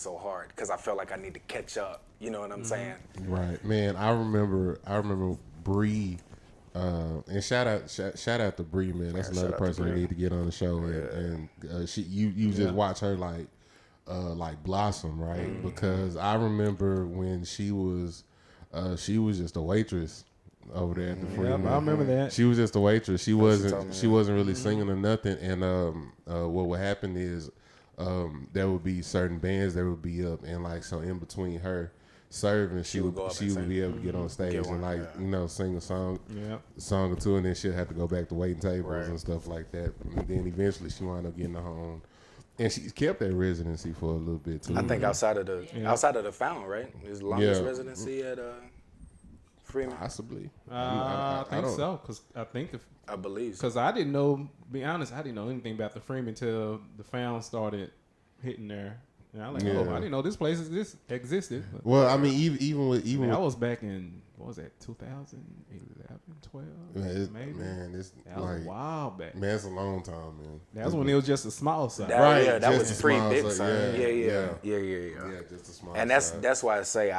so hard because I felt like I need to catch up. You know what I'm saying? Right, man. I remember Bree, and shout out to Bree, man. That's another person we need to get on the show, and she you just watch her like blossom, right? Because I remember when she was just a waitress over there at the Freeman. I remember that. She was just a waitress. She wasn't really singing or nothing. And what would happen is there would be certain bands that would be up, and like so in between her serving, she would be able to get on stage and sing a song or two, and then she'll have to go back to waiting tables and stuff like that. And then eventually she wound up getting her own. And she kept that residency for a little bit too. I think outside of the Fountain, right? His the longest residency at Freeman. Possibly. I think so, because I believe so. Because I didn't know. Be honest, I didn't know anything about the Freeman until the Fountain started hitting there. And I was like, I didn't know this place existed. Well, I mean, even I was back in, what was that, 2011, 12? Maybe. Man, it's that was a while back. Man, it's a long time, man. That's when it was just a small side. That was pre-big side. Yeah, just a small and that's why I say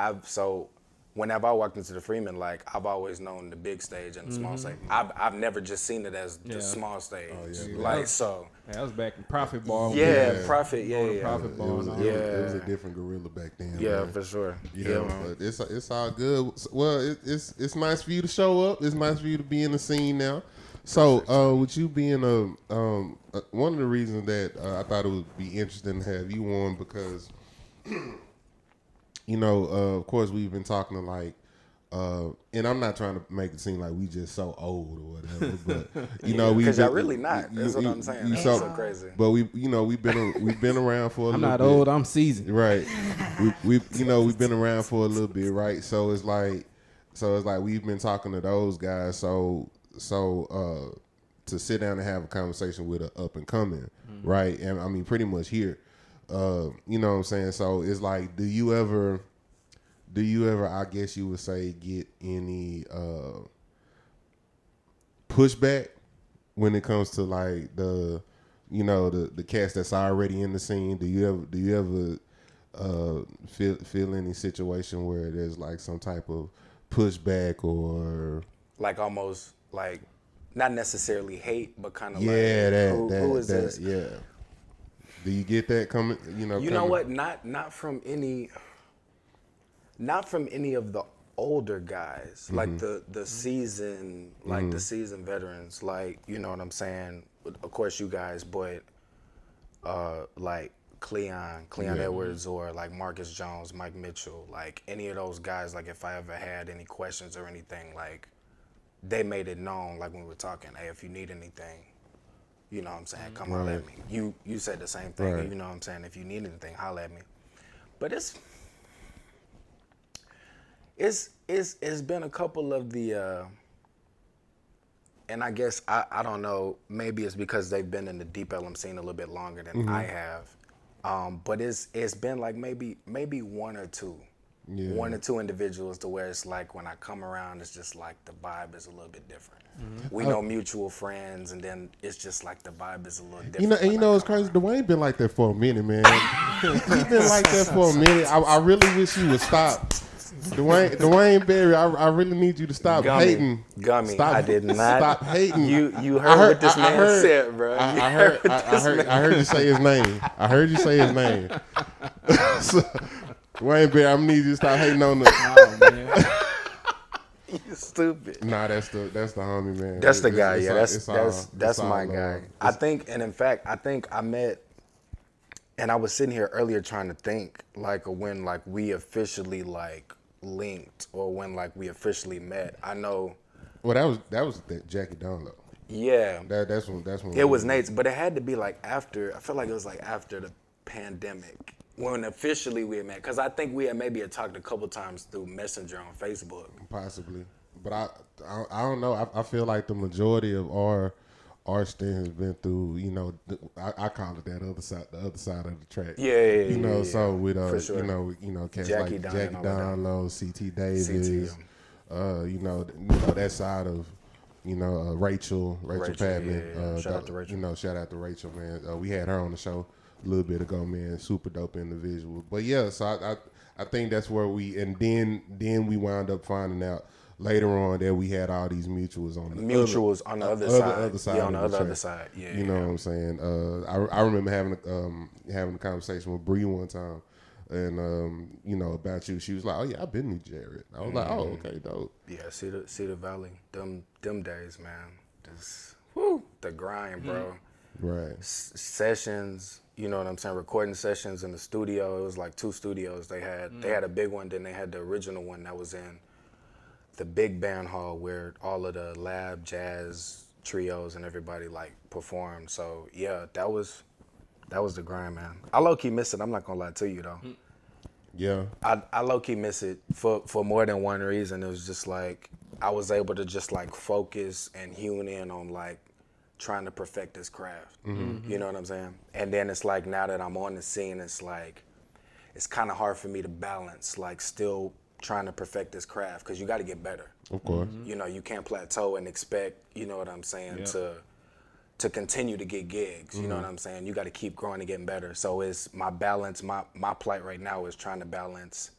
whenever I walked into the Freeman, like I've always known the big stage and the small stage. I've never just seen it as the small stage. That was back in Profit Bar. Profit. Profit Bar. It was a different gorilla back then. Yeah, man. for sure. But it's all good. Well, it's nice for you to show up. It's nice for you to be in the scene now. So, with you being one of the reasons that I thought it would be interesting to have you on because. Of course, we've been talking to like, and I'm not trying to make it seem like we just so old or whatever, but because y'all really not. That's what I'm saying. That's so crazy. But we've been around for a little bit. I'm not old. I'm seasoned. Right. we've been around for a little bit, right? So it's like we've been talking to those guys. So to sit down and have a conversation with an up and coming, right? And I mean, pretty much here. You know what I'm saying? So it's like, do you ever, I guess you would say, get any pushback when it comes to like the cast that's already in the scene? Do you ever feel any situation where there's like some type of pushback or like almost like not necessarily hate, but kind of who is this? Yeah. Do you get that coming? Know what? Not from any of the older guys, like the seasoned, like the seasoned veterans, like you know what I'm saying. Of course, you guys, but like Cleon Edwards, or like Marcus Jones, Mike Mitchell, like any of those guys. Like if I ever had any questions or anything, like they made it known. Like when we were talking, hey, if you need anything. You know what I'm saying? Come holler at me. You said the same thing. Right. You know what I'm saying? If you need anything, holler at me. But it's been a couple of the and I guess I don't know, maybe it's because they've been in the Deep Ellum scene a little bit longer than I have. But it's been like maybe one or two. Yeah. One or two individuals to where it's like when I come around, it's just like the vibe is a little bit different. We know mutual friends, and then it's just like the vibe is a little different. It's crazy. Dwayne been like that for a minute, man. He's been like that for a minute. I really wish he would stop. Dwayne Berry, I really need you to stop hating. Gummy, I did not. Stop hating. You heard what this man said, bro. I heard you say his name. I heard you say his name. Dwayne Berry, I'm need you to stop hating on the. Oh, man. You stupid. Nah, that's the homie, man. That's the guy. That's my guy. I think I met, and I was sitting here earlier trying to think like when like we officially like linked or when like we officially met. I know. Well, that was that Jackie Download. Yeah. That's when it was Nate's, but it had to be like after. I feel like it was like after the pandemic. When officially we had met, because I think we had maybe talked a couple times through Messenger on Facebook. Possibly, but I don't know. I feel like the majority of our stint has been through. I call it that the other side of the track. Yeah. So with sure. Cats Jackie like Jackie Download, CT Davis, that side of. Rachel Patman. Shout out to Rachel. Shout out to Rachel, man. We had her on the show little bit ago, man. Super dope individual. But yeah, so I think that's where and then we wound up finding out later on that we had all these mutuals on the other side. Yeah, on the other side. Yeah, you know what I'm saying. I remember having a conversation with Bree one time, and you know, about you. She was like, "Oh yeah, I've been to Jared." I was like, "Oh, okay, dope." Yeah, Cedar Valley, them days, man. Just the grind, bro. Right. Sessions, you know what I'm saying? Recording sessions in the studio. It was like 2 studios they had. They had a big one, then they had the original one that was in the big band hall where all of the lab jazz trios and everybody like performed. So yeah, that was the grind, man. I low key miss it. I'm not gonna lie to you though. Yeah. I low key miss it for more than one reason. It was just like I was able to just like focus and hone in on like trying to perfect this craft. You know what I'm saying? And then it's like now that I'm on the scene, it's like it's kind of hard for me to balance like still trying to perfect this craft because you got to get better. Of course. You know, you can't plateau and expect, you know what I'm saying, to continue to get gigs. You know what I'm saying? You got to keep growing and getting better. So it's my balance, my plight right now is trying to balance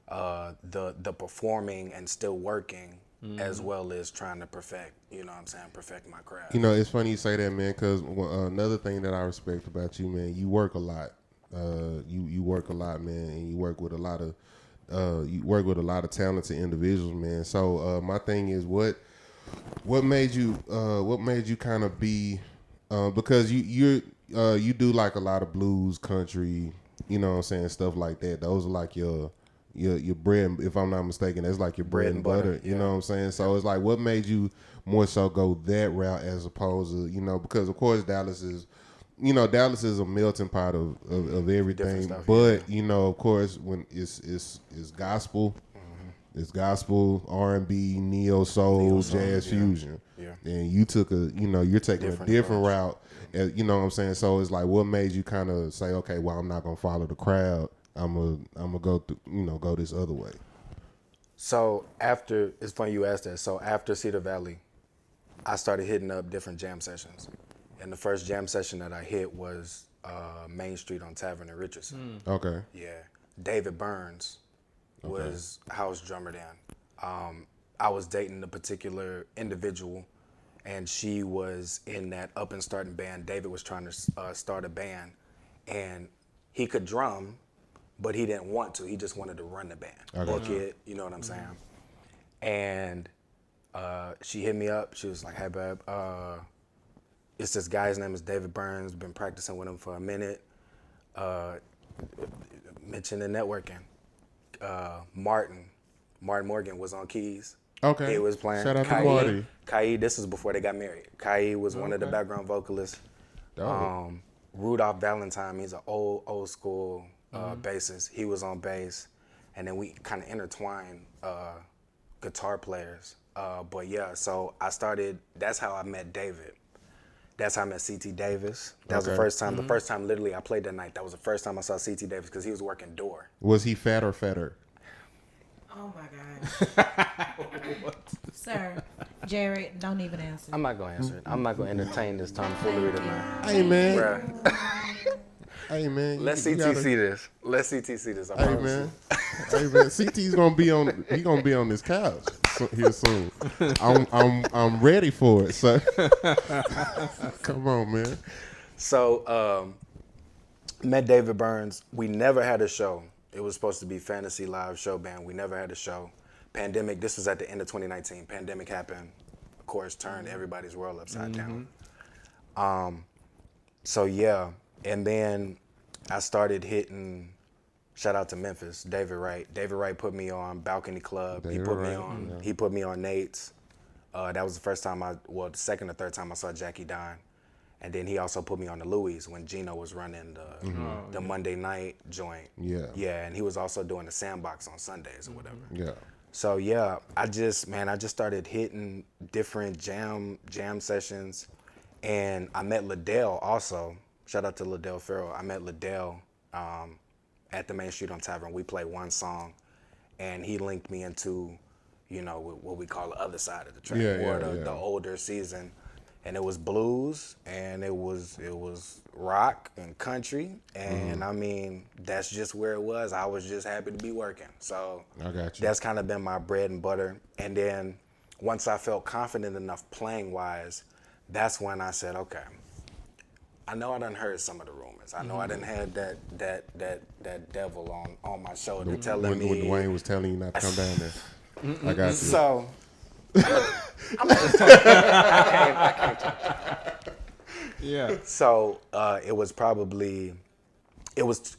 the performing and still working as well as trying to perfect, you know what I'm saying, perfect my craft. You know, it's funny you say that, man, because another thing that I respect about you, man, you work a lot. You work a lot, man, and you work with a lot of talented individuals, man. So my thing is, what made you kind of be because you do like a lot of blues, country, you know what I'm saying, stuff like that. Those are like your bread, if I'm not mistaken, that's like your bread and butter. You know what I'm saying? So it's like, what made you more so go that route as opposed to, you know, because of course Dallas is a melting pot of everything, stuff, but you know, of course, when it's gospel, it's gospel, R&B, neo soul, jazz fusion, and you're taking a different route, you know what I'm saying? So it's like, what made you kind of say, okay, well, I'm not gonna follow the crowd, I'm gonna go through, go this other way. So it's funny you asked that. So after Cedar Valley, I started hitting up different jam sessions. And the first jam session that I hit was Main Street on Tavern in Richardson. Okay. Yeah. David Burns was house drummer then. I was dating a particular individual, and she was in that up and starting band. David was trying to start a band, and he could drum, but he didn't want to. He just wanted to run the band. Book it, you know what I'm saying? And she hit me up. She was like, "Hey, babe, it's this guy's name is David Burns. Been practicing with him for a minute. Mentioned the networking. Martin Morgan was on keys. Okay. He was playing. Shout out to Marty. Kai, this was before they got married. Kai was one of the background vocalists. Rudolph Valentine, he's an old school bassist. He was on bass, and then we kind of intertwined guitar players. But yeah, so I started. That's how I met David. That's how I met C.T. Davis. That was the first time. The first time, literally, I played that night. That was the first time I saw C.T. Davis because he was working door. Was he fat or fatter? Oh my God. Sir, Jared, don't even answer. I'm not gonna answer it. I'm not gonna entertain this tomfoolery tonight. Hey man. Bruh. Hey man. Let CT see this. Let CT see this. I hey man. Hey man. CT's gonna be on. He gonna be on this couch here soon. I'm ready for it. So come on, man. So met David Burns. We never had a show. It was supposed to be Fantasy Live Show Band. We never had a show. Pandemic. This was at the end of 2019. Pandemic happened. Of course, turned everybody's world upside down. So yeah. And then I started hitting, shout out to Memphis, David Wright. David Wright put me on Balcony Club. He put me on Nate's. That was the first time the second or third time I saw Jackie Don. And then he also put me on the Louis when Gino was running the Monday night joint. Yeah. Yeah, and he was also doing the Sandbox on Sundays or whatever. Yeah. So yeah, I just started hitting different jam sessions. And I met Liddell also. Shout out to Liddell Farrell. I met Liddell at the Main Street on Tavern. We played one song, and he linked me into, what we call the other side of the track, the older season. and it was blues, and it was rock and country, and I mean, that's just where it was. I was just happy to be working. So I got you. That's kind of been my bread and butter. And then once I felt confident enough playing wise, that's when I said, okay, I know I done heard some of the rumors. I know I done had that devil on my shoulder telling me. When Dwayne was telling you not to come down there. I got you. So I'm just talking. I can't talk. Yeah. So it was probably, it was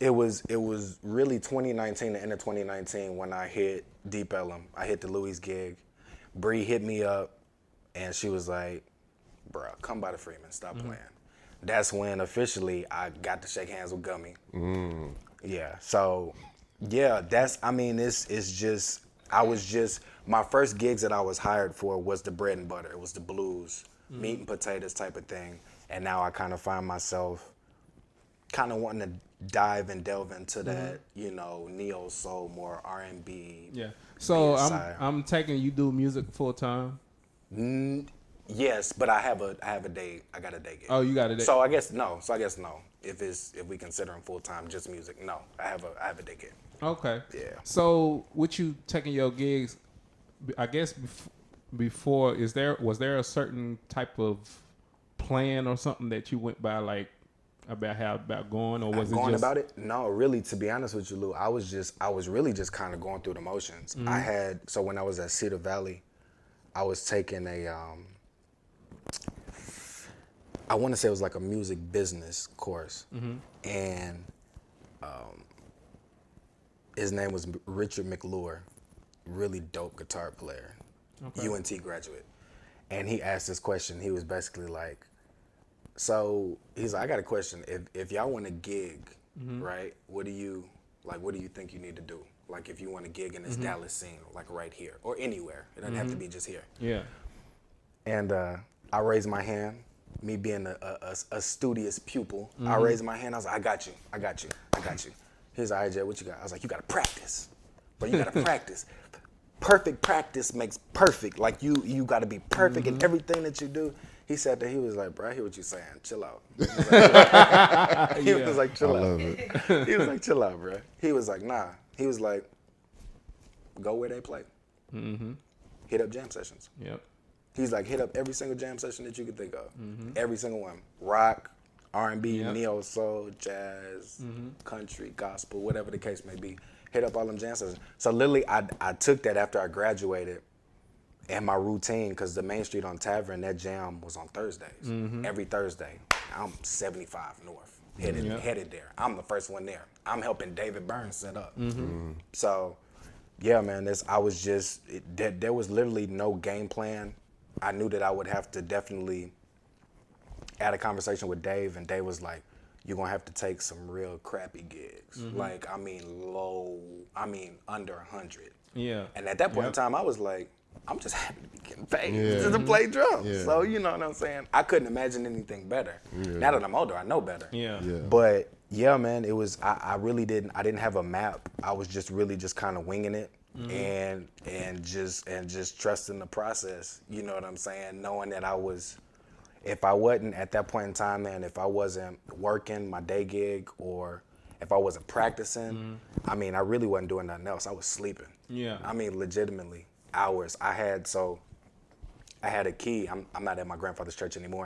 really 2019, the end of 2019 when I hit Deep Ellum. I hit the Louis gig. Bree hit me up, and she was like, "Bro, come by the Freeman, stop playing." That's when officially I got to shake hands with Gummy. Yeah. So yeah, my first gigs that I was hired for was the bread and butter. It was the blues, meat and potatoes type of thing. And now I kind of find myself kind of wanting to dive and delve into that, neo soul, more R&B. Yeah. So side. I'm taking you do music full time. Yes, but I have a day. I got a day gig. Oh, you got a day. So I guess no. If we consider them full time, just music. No, I have a day gig. Okay. Yeah. So with you taking your gigs, I guess before was there a certain type of plan or something that you went by, like about going, or was it going just about it? No, really, to be honest with you, Lou, I was really just kind of going through the motions. So when I was at Cedar Valley, I was taking I want to say it was like a music business course, and his name was Richard McClure, really dope guitar player, UNT graduate, and he asked this question. He was basically like, so he's like, I got a question. If y'all want to gig, right? What do you think you need to do? Like if you want to gig in this Dallas scene, like right here or anywhere, it doesn't have to be just here. Yeah. And I raised my hand. Me being a studious pupil, I raised my hand. I was like, I got you. He's like, IJ, what you got? I was like, you got to practice. But you got to practice. Perfect practice makes perfect. Like you got to be perfect in everything that you do. He said that, he was like, bro, I hear what you're saying. Chill out. He was like, chill out. I love it. He was like, chill out, bro. He was like, nah. He was like, go where they play. Hit up jam sessions. Yep. He's like, hit up every single jam session that you could think of. Every single one. Rock, R&B, neo soul, jazz, country, gospel, whatever the case may be. Hit up all them jam sessions. So literally, I took that after I graduated, and my routine, because the Main Street on Tavern, that jam was on Thursdays. Every Thursday. I'm 75 North, headed there. I'm the first one there. I'm helping David Burns set up. So, yeah, man, there was literally no game plan. I knew that I would have to definitely add a conversation with Dave, and Dave was like, you're going to have to take some real crappy gigs. Like, under 100. Yeah. And at that point in time, I was like, I'm just happy to be getting paid to play drums. Yeah. So, you know what I'm saying? I couldn't imagine anything better. Now that I'm older, I know better. Yeah. But, yeah, man, it was, I really didn't have a map. I was just really just kind of winging it. And just trusting the process, you know what I'm saying? Knowing that if I wasn't at that point in time, man, if I wasn't working my day gig or if I wasn't practicing, I mean, I really wasn't doing nothing else. I was sleeping. Yeah. I mean, legitimately, hours. I had a key. I'm not at my grandfather's church anymore.